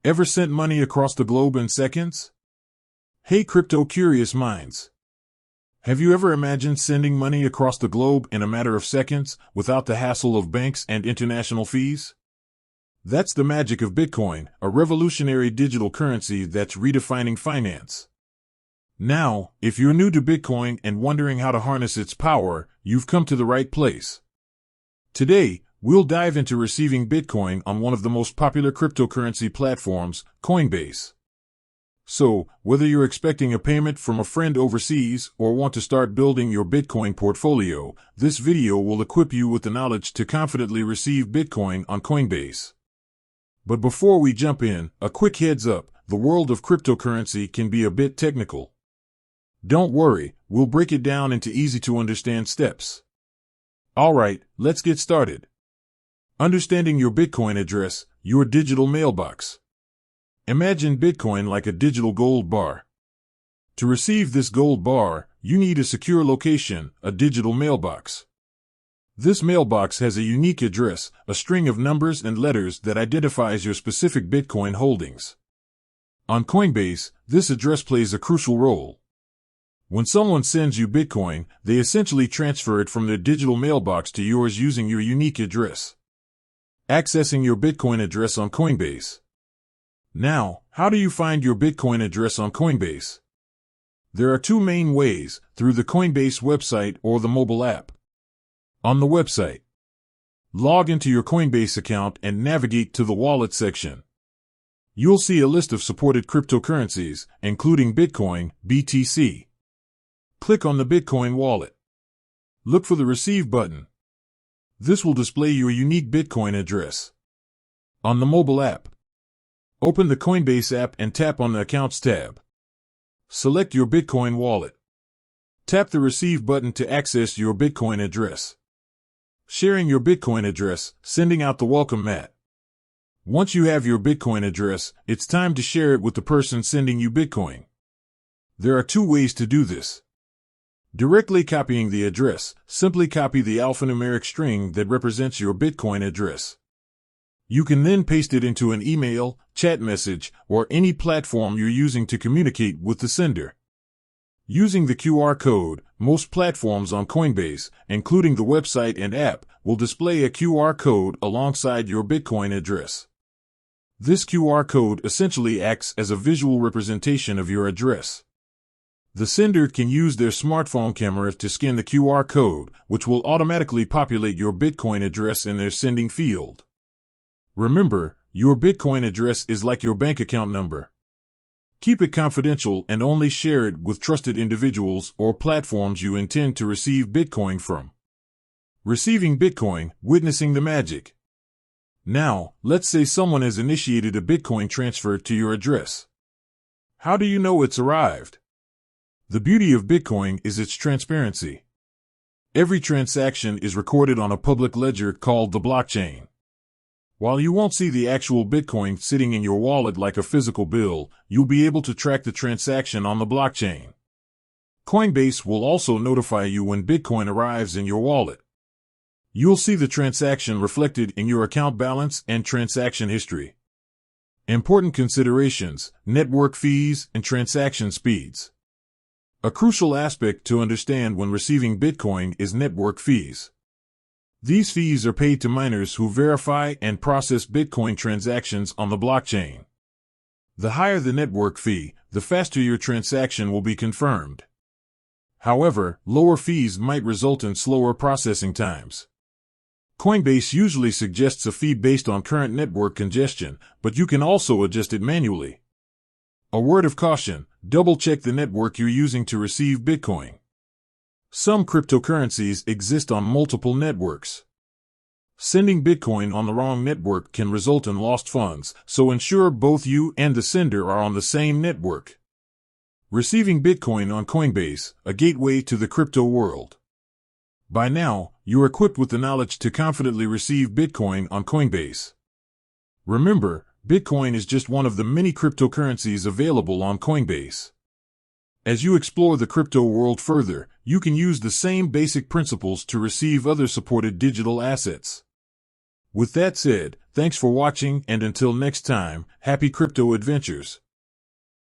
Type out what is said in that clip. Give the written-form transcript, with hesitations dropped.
Ever sent money across the globe in seconds? Hey crypto-curious minds! Have you ever imagined sending money across the globe in a matter of seconds without the hassle of banks and international fees? That's the magic of Bitcoin, a revolutionary digital currency that's redefining finance. Now, if you're new to Bitcoin and wondering how to harness its power, you've come to the right place. Today, we'll dive into receiving Bitcoin on one of the most popular cryptocurrency platforms, Coinbase. So, whether you're expecting a payment from a friend overseas or want to start building your Bitcoin portfolio, this video will equip you with the knowledge to confidently receive Bitcoin on Coinbase. But before we jump in, a quick heads up, the world of cryptocurrency can be a bit technical. Don't worry, we'll break it down into easy-to-understand steps. Alright, let's get started. Understanding your Bitcoin address, your digital mailbox. Imagine Bitcoin like a digital gold bar. To receive this gold bar, you need a secure location, a digital mailbox. This mailbox has a unique address, a string of numbers and letters that identifies your specific Bitcoin holdings. On Coinbase, this address plays a crucial role. When someone sends you Bitcoin, they essentially transfer it from their digital mailbox to yours using your unique address. Accessing your Bitcoin address on Coinbase. Now, how do you find your Bitcoin address on Coinbase? There are two main ways, through the Coinbase website or the mobile app. On the website, log into your Coinbase account and navigate to the wallet section. You'll see a list of supported cryptocurrencies, including Bitcoin, BTC. Click on the Bitcoin wallet. Look for the Receive button. This will display your unique Bitcoin address. On the mobile app, open the Coinbase app and tap on the Accounts tab. Select your Bitcoin wallet. Tap the Receive button to access your Bitcoin address. Sharing your Bitcoin address, sending out the welcome mat. Once you have your Bitcoin address, it's time to share it with the person sending you Bitcoin. There are two ways to do this. Directly copying the address, simply copy the alphanumeric string that represents your Bitcoin address. You can then paste it into an email, chat message, or any platform you're using to communicate with the sender. Using the QR code, most platforms on Coinbase, including the website and app, will display a QR code alongside your Bitcoin address. This QR code essentially acts as a visual representation of your address. The sender can use their smartphone camera to scan the QR code, which will automatically populate your Bitcoin address in their sending field. Remember, your Bitcoin address is like your bank account number. Keep it confidential and only share it with trusted individuals or platforms you intend to receive Bitcoin from. Receiving Bitcoin, witnessing the magic. Now, let's say someone has initiated a Bitcoin transfer to your address. How do you know it's arrived? The beauty of Bitcoin is its transparency. Every transaction is recorded on a public ledger called the blockchain. While you won't see the actual Bitcoin sitting in your wallet like a physical bill, you'll be able to track the transaction on the blockchain. Coinbase will also notify you when Bitcoin arrives in your wallet. You'll see the transaction reflected in your account balance and transaction history. Important considerations: network fees and transaction speeds. A crucial aspect to understand when receiving Bitcoin is network fees. These fees are paid to miners who verify and process Bitcoin transactions on the blockchain. The higher the network fee, the faster your transaction will be confirmed. However, lower fees might result in slower processing times. Coinbase usually suggests a fee based on current network congestion, but you can also adjust it manually. A word of caution: double-check the network you're using to receive Bitcoin. Some cryptocurrencies exist on multiple networks. Sending Bitcoin on the wrong network can result in lost funds, so ensure both you and the sender are on the same network. Receiving Bitcoin on Coinbase, a gateway to the crypto world. By now, you're equipped with the knowledge to confidently receive Bitcoin on Coinbase. Remember, Bitcoin is just one of the many cryptocurrencies available on Coinbase. As you explore the crypto world further, you can use the same basic principles to receive other supported digital assets. With that said, Thanks for watching, and until next time, happy crypto adventures.